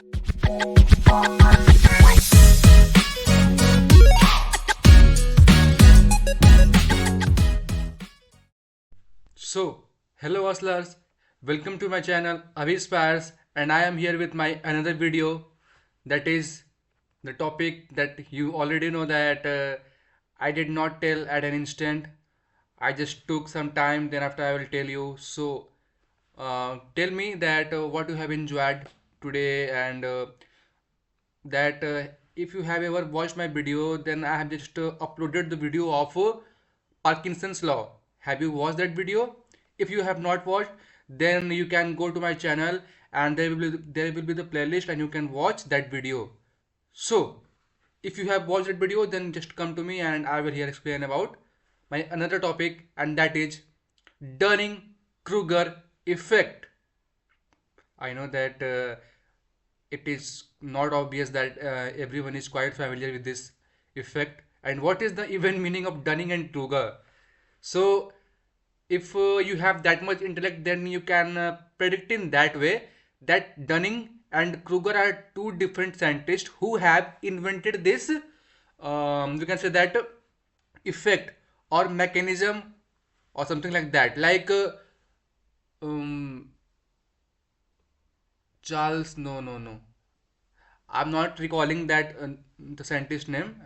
So, hello hustlers, welcome to my channel Abhishek, and I am here with my another video, that is the topic that you already know that I did not tell at an instant. I just took some time, then after I will tell you. So, tell me that what you have enjoyed today, and that if you have ever watched my video, then I have just uploaded the video of Parkinson's law. Have you watched that video? If you have not watched, then you can go to my channel, and there will be the playlist, and you can watch that video. So if you have watched that video, then just come to me and I will here explain about my another topic, and that is Dunning-Kruger effect. I know that it is not obvious that everyone is quite familiar with this effect. And what is the even meaning of Dunning and Kruger? So, if you have that much intellect, then you can predict in that way that Dunning and Kruger are two different scientists who have invented this. You can say that effect or mechanism or something like that. Like um, Charles, no. I'm not recalling that the scientist name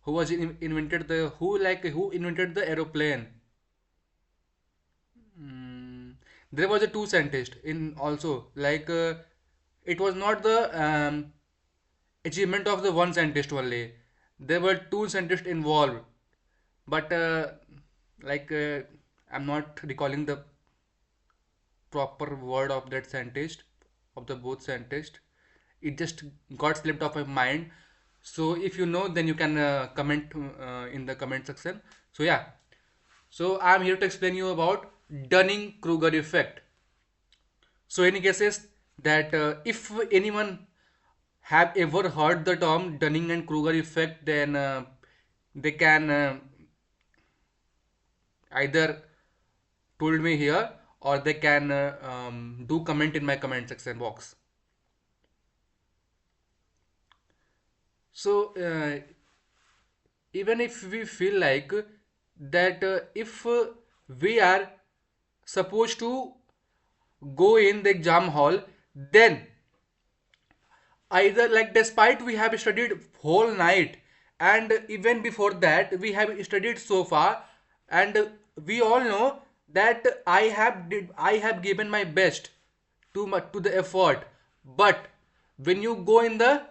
who was invented the who invented the aeroplane. Mm, there was a two scientist in also, like it was not the achievement of the one scientist only. There were two scientists involved, but like I'm not recalling the proper word of that scientist, of the both scientists. It just got slipped off my mind. So if you know, then you can comment in the comment section. So yeah, so I'm here to explain you about Dunning-Kruger effect. So any guesses that if anyone have ever heard the term Dunning and Kruger effect, then they can either told me here, or they can do comment in my comment section box. So even if we feel like that if we are supposed to go in the exam hall, then either like despite we have studied whole night, and even before that we have studied so far, and we all know that I have given my best to the effort. But when you go in the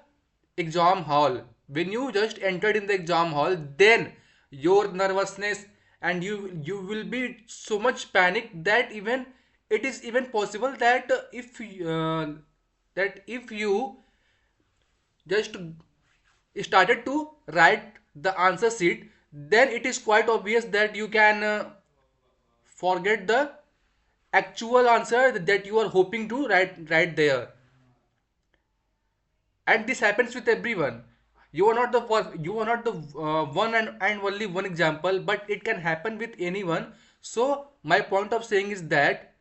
exam hall, when you just entered in the exam hall, then your nervousness, and you will be so much panic that even it is even possible that if you just started to write the answer sheet, then it is quite obvious that you can forget the actual answer that you are hoping to write right there. And this happens with everyone. You are not the one and only one example, but it can happen with anyone. So my point of saying is that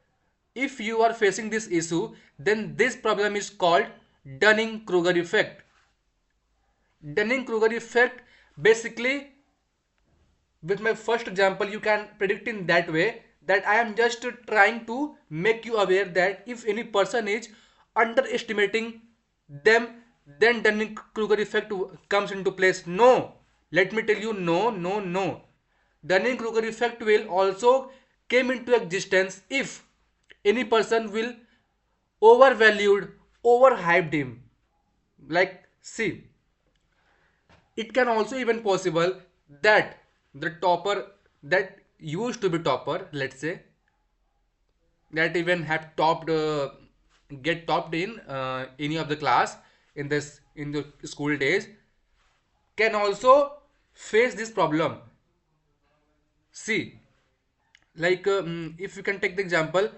if you are facing this issue, then this problem is called Dunning-Kruger effect. Dunning-Kruger effect, basically, with my first example, you can predict in that way that I am just trying to make you aware that if any person is underestimating them, then Dunning-Kruger effect comes into place. No, let me tell you, no. Dunning-Kruger effect will also came into existence if any person will overvalued, overhyped him. Like, see, it can also even possible that the topper that used to be topper, let's say, that even have topped get topped in any of the class in the school days, can also face this problem. See, like if you can take the example,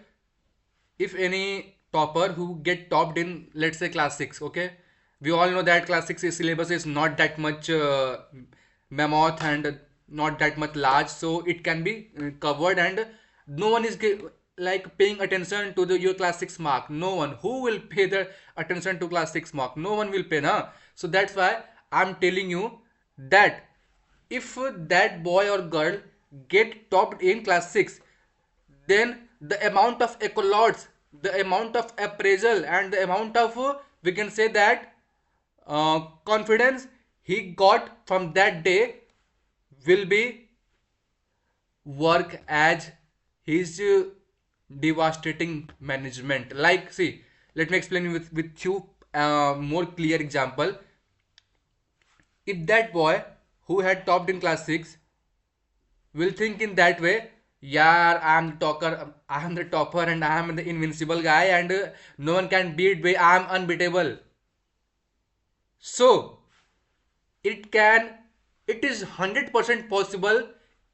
if any topper who get topped in, let's say, class 6, okay, we all know that class 6 syllabus is not that much mammoth and not that much large, so it can be covered, and no one is like paying attention to the your class 6 mark? No one. Who will pay the attention to class 6 mark? No one will pay, na? So that's why I'm telling you that if that boy or girl get topped in class 6, then the amount of accolades, the amount of appraisal, and the amount of we can say that confidence he got from that day will be work as his devastating management. Like, see, let me explain you with you more clear example. If that boy who had topped in class 6 will think in that way, yeah, I am the topper, and I am the invincible guy, and no one can beat me, I am unbeatable. So it can, it is 100% possible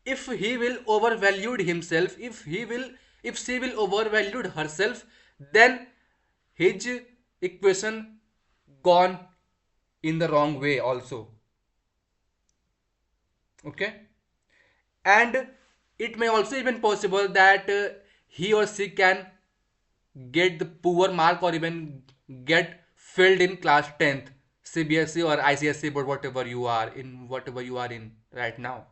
if he will overvalued himself, if she will overvalued herself, then his equation gone in the wrong way also. Okay. And it may also even possible that he or she can get the poor mark or even get failed in class 10th CBSE or ICSE, but whatever you are in right now.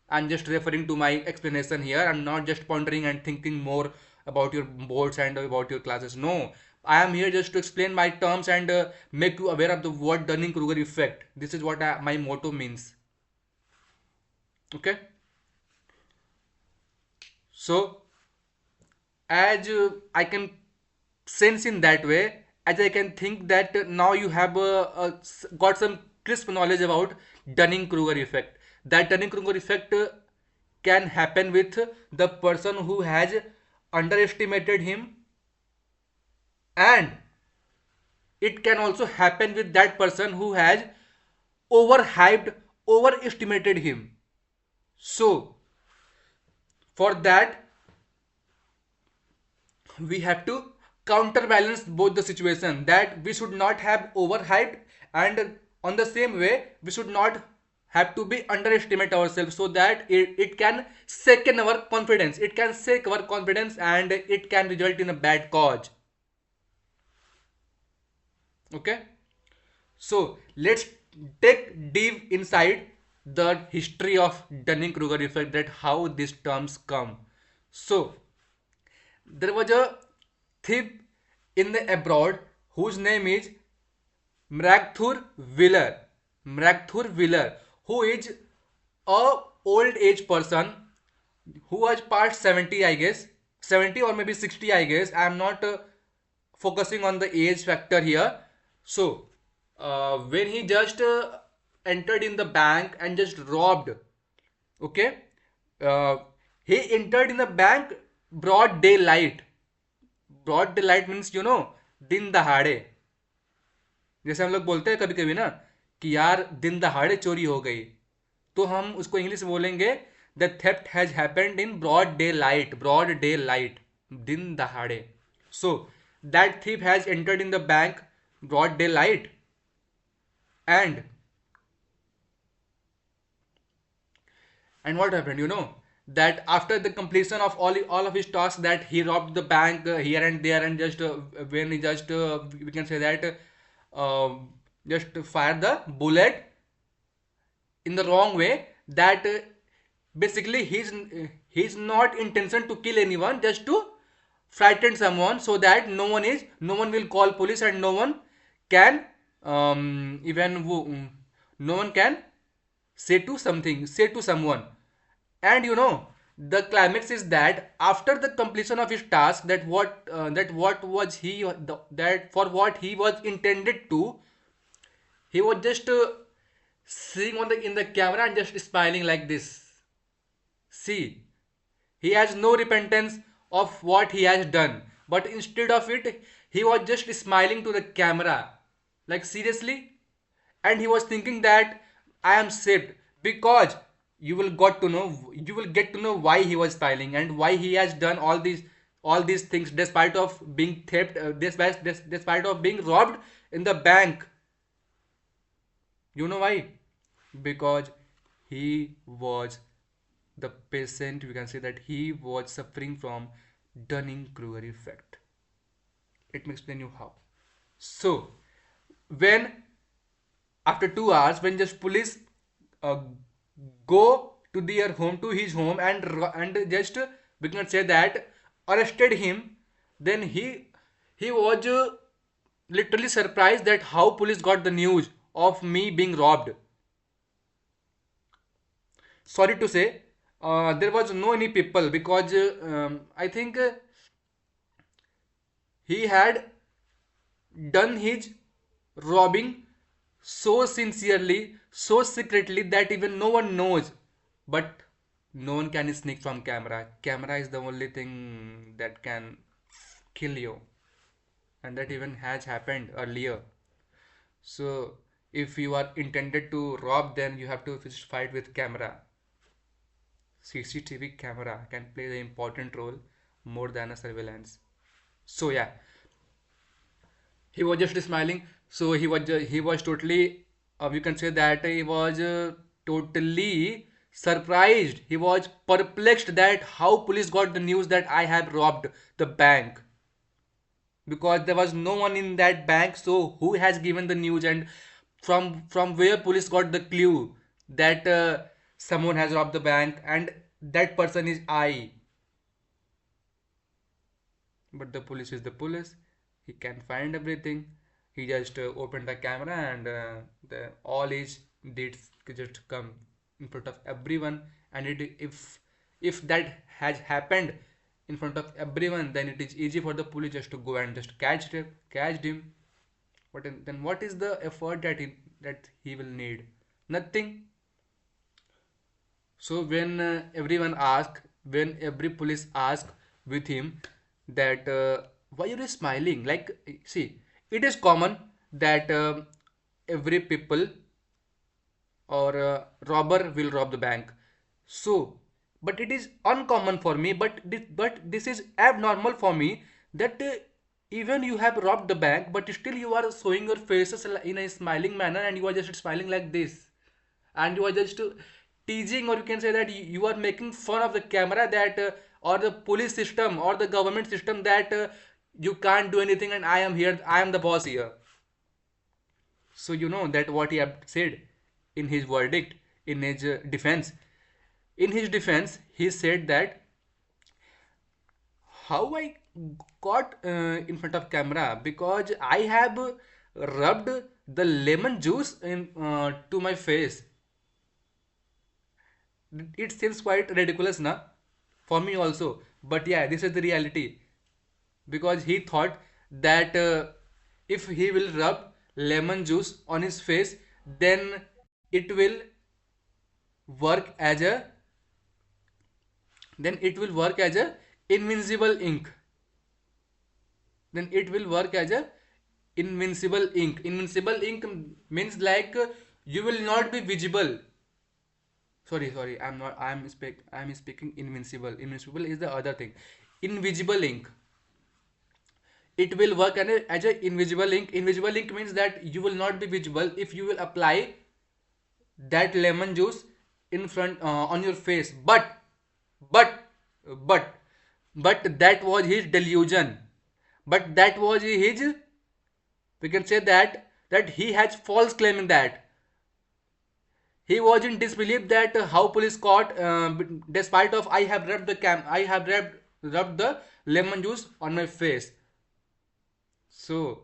I'm just referring to my explanation here. I'm not just pondering and thinking more about your boards and about your classes. No, I am here just to explain my terms and make you aware of the word Dunning-Kruger effect. This is what my motto means. Okay. So as I can sense in that way, as I can think that now you have got some crisp knowledge about Dunning-Kruger effect. That Dunning-Kruger effect can happen with the person who has underestimated him, and it can also happen with that person who has overhyped, overestimated him. So for that we have to counterbalance both the situation, that we should not have overhyped, and on the same way we should not have to be underestimate ourselves, so that it can second our confidence, it can shake our confidence, and it can result in a bad cause. Okay. So let's take deep inside the history of Dunning-Kruger effect, that how these terms come. So there was a thief in the abroad whose name is Mragthur Wheeler. Mragthur Wheeler, who is a old age person who was past 70, I guess, 70 or maybe 60, I guess. I am not focusing on the age factor here. So when he just entered in the bank and just robbed, okay, uh, he entered in the bank broad daylight. Broad daylight means दिन दहाड़े. जैसे हम लोग बोलते हैं कभी कभी ना कि यार दिन दहाड़े चोरी हो गई, तो हम उसको इंग्लिश में बोलेंगे the theft has happened in broad daylight. Broad daylight, दिन दहाड़े. So that thief has entered in the bank broad daylight, and what happened, that after the completion of all of his tasks, that he robbed the bank here and there, and just when he just we can say that just fire the bullet in the wrong way, that basically he's not intention to kill anyone, just to frighten someone, so that no one will call police, and no one can even no one can say to someone. And the climax is that after the completion of his task, that what was he that for what he was intended to, he was just sitting in the camera and just smiling like this. See, he has no repentance of what he has done, but instead of it, he was just smiling to the camera, like seriously. And he was thinking that I am saved, because you will get to know why he was smiling, and why he has done all these things despite of being theft, despite of being robbed in the bank. You know why? Because he was the patient, we can say that he was suffering from Dunning-Kruger effect. Let me explain you how. So, when after 2 hours, when just police uh, go to their home, to his home, and just we can say that arrested him, then he was literally surprised that how police got the news of me being robbed. Sorry to say, there was no any people, because I think he had done his robbing so sincerely, so secretly, that even no one knows. But no one can sneak from camera. Camera is the only thing that can kill you, and that even has happened earlier. So if you are intended to rob, then you have to first fight with camera. CCTV camera can play the important role more than a surveillance. So yeah, he was just smiling. So he was totally, you can say that he was totally surprised. He was perplexed that how police got the news that I have robbed the bank, because there was no one in that bank. So who has given the news, and from where police got the clue that someone has robbed the bank, and that person is I. But the police is the police. He can find everything. He just opened the camera, and the all his deeds just come in front of everyone. And if that has happened in front of everyone, then it is easy for the police just to go and just catch him. Then what is the effort that he will need? Nothing. So when every police ask with him that why are you smiling? Like, see, it is common that every people or robber will rob the bank. So, but it is uncommon for me. But this is abnormal for me, that even you have robbed the bank, but still you are showing your faces in a smiling manner, and you are just smiling like this, and you are just teasing, or you can say that you are making fun of the camera, that or the police system or the government system, that you can't do anything, and I am here, I am the boss here. So you know that what he had said in his verdict, in his defense, he said that how I got in front of camera, because I have rubbed the lemon juice in to my face. It seems quite ridiculous, na, for me also. But yeah, this is the reality, because he thought that if he will rub lemon juice on his face, then it will work as a invincible ink. Then it will work as a invincible ink means like you will not be visible. Sorry, I'm speaking invincible. Invincible is the other thing. Invisible ink. It will work as a invisible ink. Invisible ink means that you will not be visible if you will apply that lemon juice in front on your face. But but but that was his delusion. But that was his, we can say that he has false claiming that he was in disbelief that how police caught, despite of I have rubbed the lemon juice on my face. So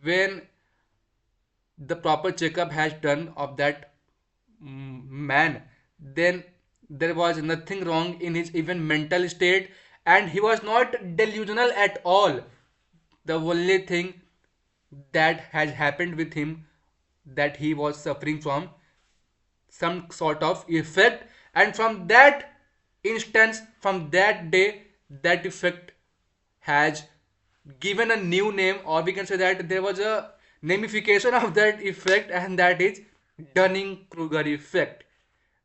when the proper checkup has done of that man, then there was nothing wrong in his even mental state, and he was not delusional at all. The only thing that has happened with him, that he was suffering from some sort of effect, and from that instance, from that day, that effect has given a new name, or we can say that there was a namification of that effect, and that is Dunning-Kruger effect.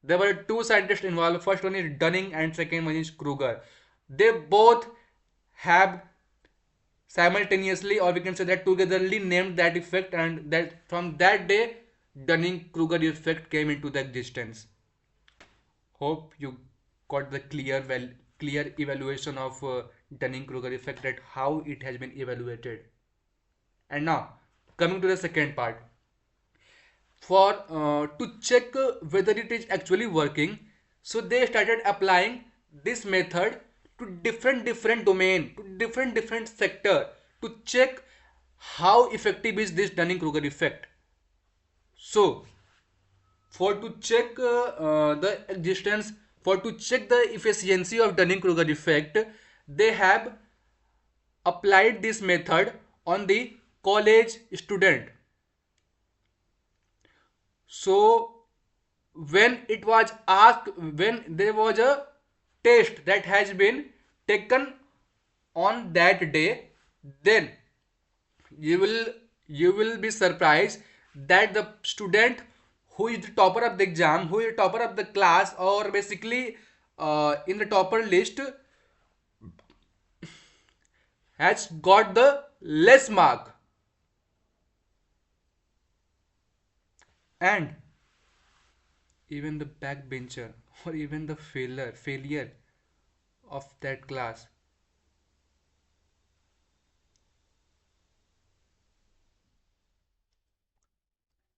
There were two scientists involved. First one is Dunning and second one is Kruger. They both have simultaneously, or we can say that togetherly, named that effect, and that from that day Dunning-Kruger effect came into the existence. Hope you got the clear evaluation of Dunning-Kruger effect, that how it has been evaluated. And now coming to the second part, for to check whether it is actually working, so they started applying this method to different domain, to different sector, to check how effective is this Dunning-Kruger effect. So for to check the existence, for to check the efficiency of Dunning-Kruger effect, they have applied this method on the college student. So when it was asked, when there was a test that has been taken on that day, then you will you will be surprised that the student who is the topper of the exam, who is topper of the class, or basically in the topper list, has got the less mark. And even the backbencher, or even the failure of that class,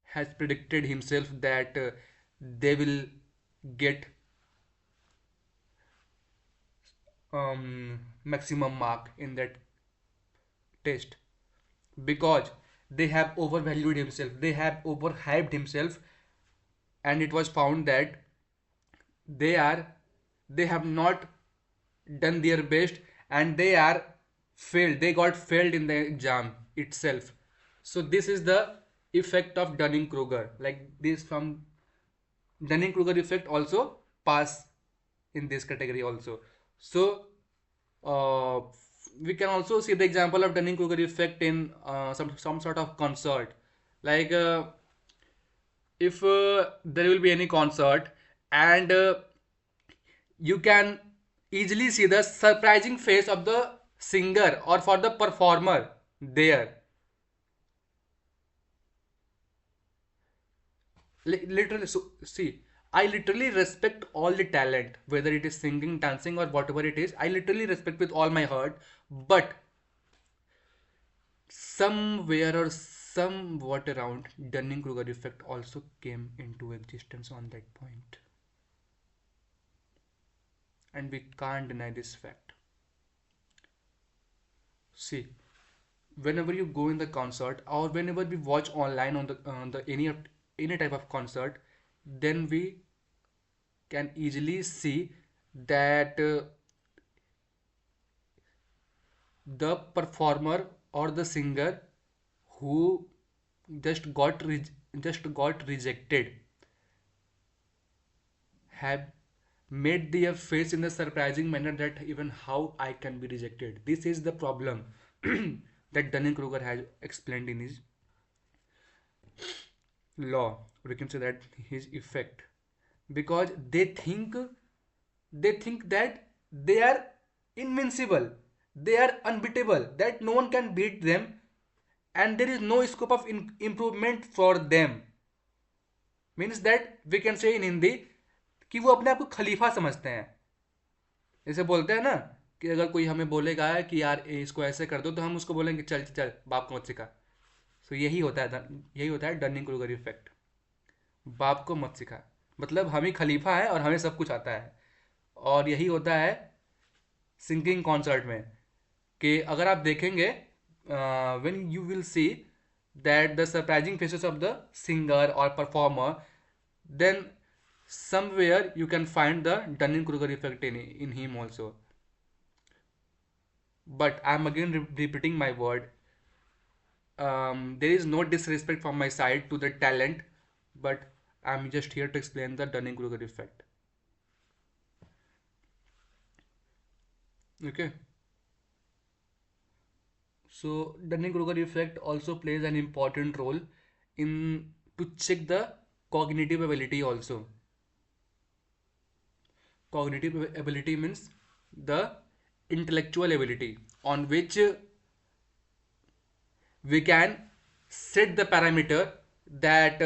has predicted himself that they will get maximum mark in that test, because they have overvalued himself, they have overhyped himself, and it was found that they are they have not done their best, and they got failed in the exam itself. So this is the effect of Dunning-Kruger. Like this, from Dunning-Kruger effect also pass in this category also. So uh, we can also see the example of Dunning-Kruger effect in some sort of concert. Like if there will be any concert, and you can easily see the surprising face of the singer or for the performer there. Literally, so see, I literally respect all the talent, whether it is singing, dancing, or whatever it is. I literally respect with all my heart, but somewhere or somewhat around, Dunning-Kruger effect also came into existence on that point, and we can't deny this fact. See, whenever you go in the concert, or whenever we watch online on the any type of concert, then we can easily see that the performer or the singer who just got rejected have made their face in a surprising manner, that even how I can be rejected. This is the problem that Dunning-Kruger has explained in his law, or you can say that his effect, because they think that they are invincible, they are unbeatable, that no one can beat them, and there is no scope of improvement for them. Means that we can say in Hindi कि वो अपने आप को खलीफा समझते हैं। जैसे बोलते हैं ना कि अगर कोई हमें बोलेगा कि यार इसको ऐसे कर दो, तो हम उसको बोलेंगे चल चल बाप को मत सिखा। सो यही होता है डनिंग क्रूगर इफेक्ट। बाप को मत सिखा, मतलब हम ही खलीफा है और हमें सब कुछ आता है। और यही होता है सिंगिंग कॉन्सर्ट में, कि अगर आप देखेंगे when you will see that the surprising faces of the singer or performer, then somewhere you can find the Dunning-Kruger effect in him also. But I'm again repeating my word. There is no disrespect from my side to the talent, but I'm just here to explain the Dunning-Kruger effect. Okay. So Dunning-Kruger effect also plays an important role in to check the cognitive ability also. Cognitive ability means the intellectual ability on which we can set the parameter that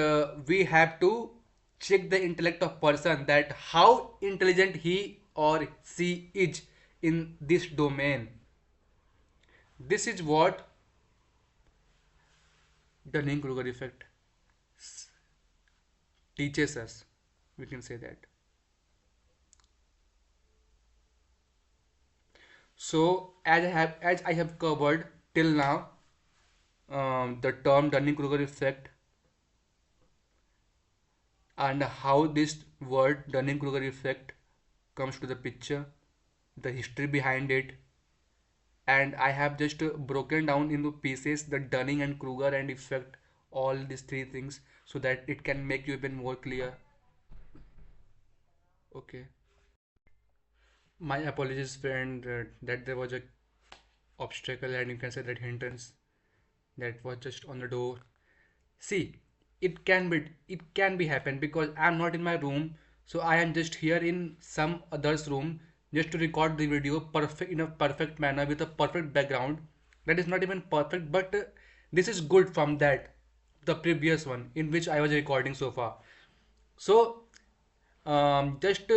we have to check the intellect of person, that how intelligent he or she is. in this domain. This is what Dunning-Kruger effect teaches us. We can say that. So as I have covered till now the term Dunning-Kruger effect and how this word Dunning-Kruger effect comes to the picture, the history behind it, and I have just broken down into pieces the Dunning and Kruger and effect, all these three things, so that it can make you even more clear. Okay. My apologies, friend, that there was a obstacle and you can say that hindrance that was just on the door. See, it can be happen because I'm not in my room, so I am just here in some other's room just to record the video perfect in a perfect manner with a perfect background. That is not even perfect, but this is good from that the previous one in which I was recording so far. So just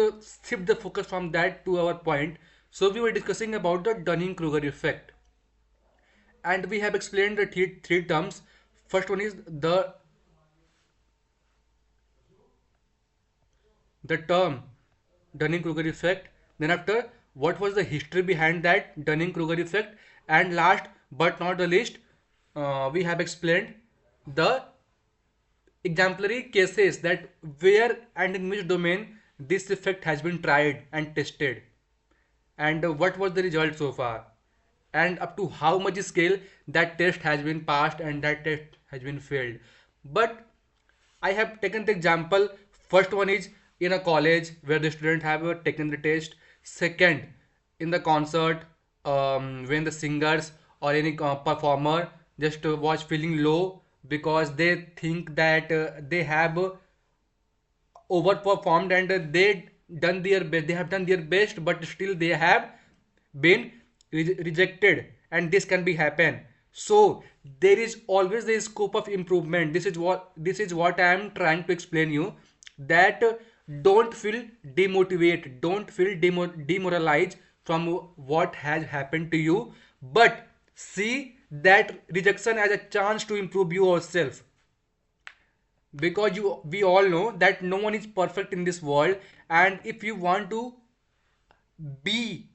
shift the focus from that to our point. So we were discussing about the Dunning-Kruger effect, and we have explained the three terms. First one is the term Dunning-Kruger effect. Then after, what was the history behind that Dunning-Kruger effect? And last but not the least, we have explained the exemplary cases that where and in which domain this effect has been tried and tested, and what was the result so far, and up to how much scale that test has been passed and that test has been failed. But I have taken the example. First one is in a college where the student have taken the test. Second, in the concert, when the singers or any performer just was feeling low because they think that they have overperformed and they have done their best, but still they have been rejected, and this can be happen. So there is always the scope of improvement. This is what I am trying to explain you, that don't feel demotivated, don't feel demoralized from what has happened to you, but see that rejection as a chance to improve yourself, because we all know that no one is perfect in this world, and if you want to be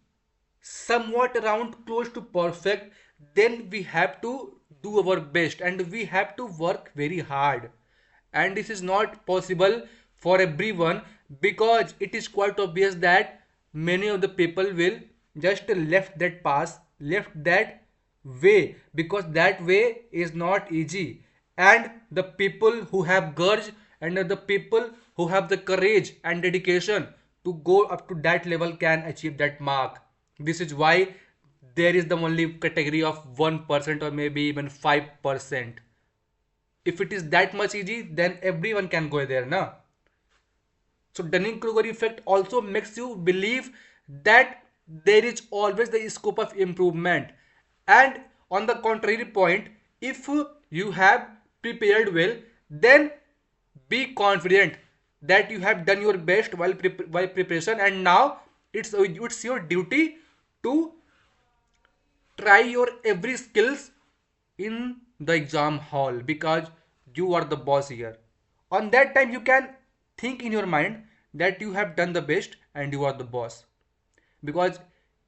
somewhat around close to perfect, then we have to do our best and we have to work very hard, and this is not possible for everyone, because it is quite obvious that many of the people will just left that way, because that way is not easy, and the people who have courage and the people who have the courage and dedication to go up to that level can achieve that mark. This is why there is the only category of 1% or maybe even 5%. If it is that much easy, then everyone can go there, na? So Dunning-Kruger effect also makes you believe that there is always the scope of improvement. And on the contrary point, if you have prepared well, then be confident that you have done your best while preparation, and now it's your duty to try your every skills in the exam hall, because you are the boss here. On that time you can think in your mind that you have done the best and you are the boss, because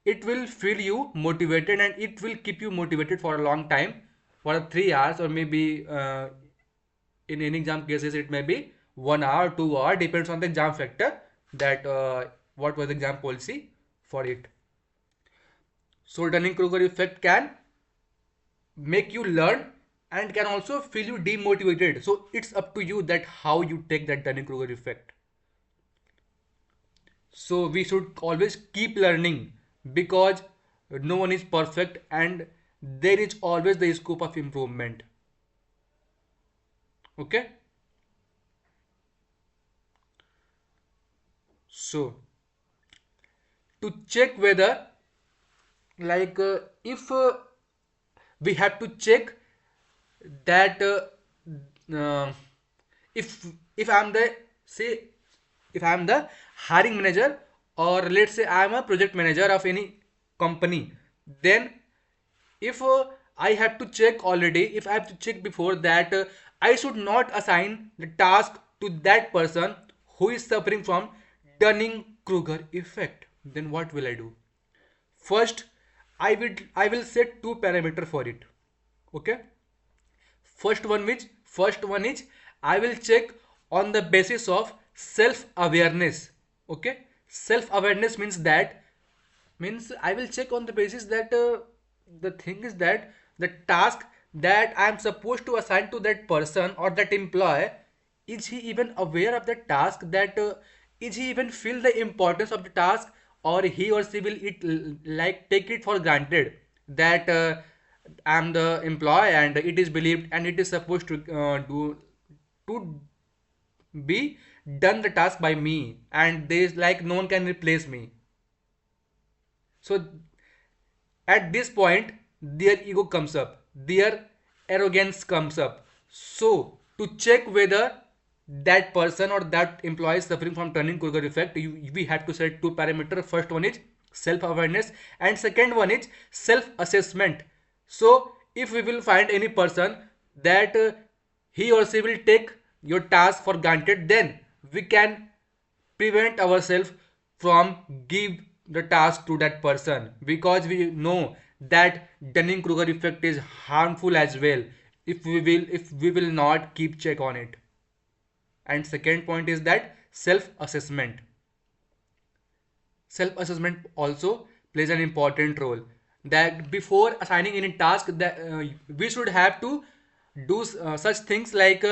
it will feel you motivated and it will keep you motivated for a long time, for 3 hours, or maybe in any exam cases it may be 1 hour, 2 hour, depends on the exam factor, that what was the exam policy for it. So Dunning-Kruger effect can make you learn and can also feel you demotivated. So it's up to you that how you take that Dunning-Kruger effect. So we should always keep learning, because no one is perfect and there is always the scope of improvement. Okay. So to check whether, like if we have to check that uh, if I'm the, say, if I'm the hiring manager, or let's say I'm a project manager of any company, then if I have to check already, if I have to check before that I should not assign the task to that person who is suffering from Dunning-Kruger effect, then what will I do? First, I will set two parameter for it. Okay. First one is I will check on the basis of self awareness. Okay. Self awareness means I will check on the basis that the thing is that the task that I am supposed to assign to that person or that employee, is he even aware of the task, that is he even feel the importance of the task, or he or she will like take it for granted that I'm the employee and it is believed and it is supposed to be done the task by me, and there is like no one can replace me. So at this point their ego comes up, their arrogance comes up. So to check whether that person or that employee is suffering from Dunning-Kruger effect, we have to set two parameters. First one is self awareness and second one is self assessment. So if we will find any person that he or she will take your task for granted, then we can prevent ourselves from give the task to that person, because we know that Dunning-Kruger effect is harmful as well if we will not keep check on it. And second point is that self assessment. Self assessment also plays an important role, that before assigning any task that we should have to do such things like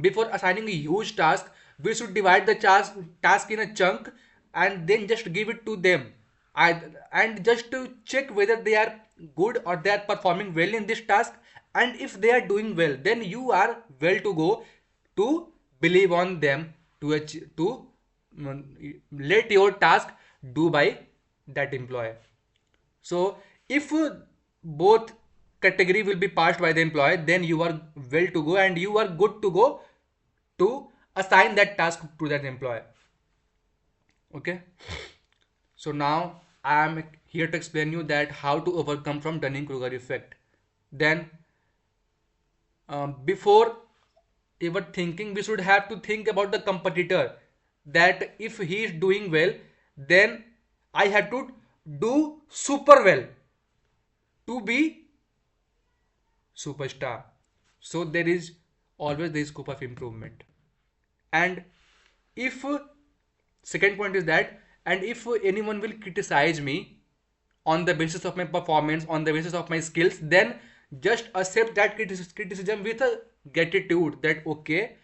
before assigning a huge task, we should divide the task in a chunk and then just give it to them. And just to check whether they are good or they are performing well in this task, and if they are doing well, then you are well to go to believe on them to let your task do by that employee. So if both category will be passed by the employee, then you are well to go and you are good to go to assign that task to that employee. Okay. So now I am here to explain you that how to overcome from Dunning-Kruger effect. Then before ever thinking, we should have to think about the competitor, that if he is doing well, then I have to do super well to be superstar. So there is always the scope of improvement. And if second point is that, and if anyone will criticize me on the basis of my performance, on the basis of my skills, then just accept that criticism with a gratitude, that okay,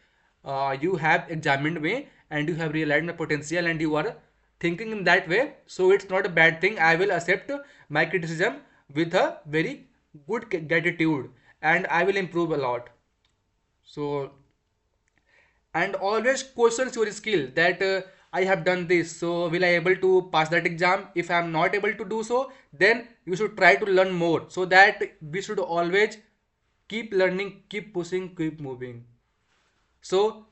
you have examined me and you have realized my potential and you are thinking in that way, so it's not a bad thing. I will accept my criticism with a very good gratitude and I will improve a lot. So, and always questions your skill, that I have done this, so will I able to pass that exam? If I am not able to do so, then you should try to learn more, so that we should always keep learning, keep pushing, keep moving. So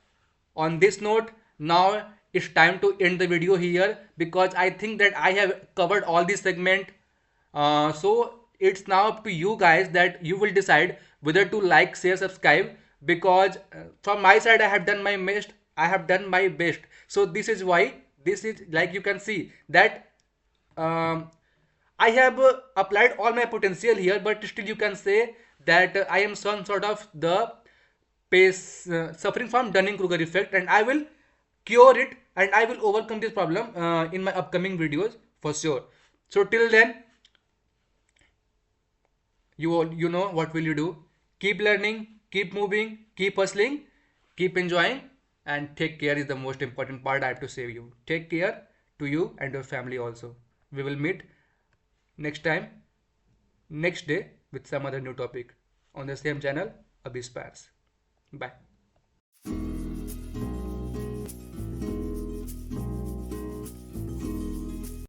on this note, now it's time to end the video here, because I think that I have covered all this segment. So it's now up to you guys, that you will decide whether to like, share, subscribe, because from my side I have done my best. I have done my best. So this is why, this is like you can see that I have applied all my potential here, but still you can say that I am some sort of the pace suffering from Dunning-Kruger effect, and I will cure it and I will overcome this problem in my upcoming videos for sure. So till then, you know what will you do? Keep learning, keep moving, keep hustling, keep enjoying, and take care is the most important part I have to say you. Take care to you and your family also. We will meet next time, next day, with some other new topic on the same channel, Abyspires. Bye.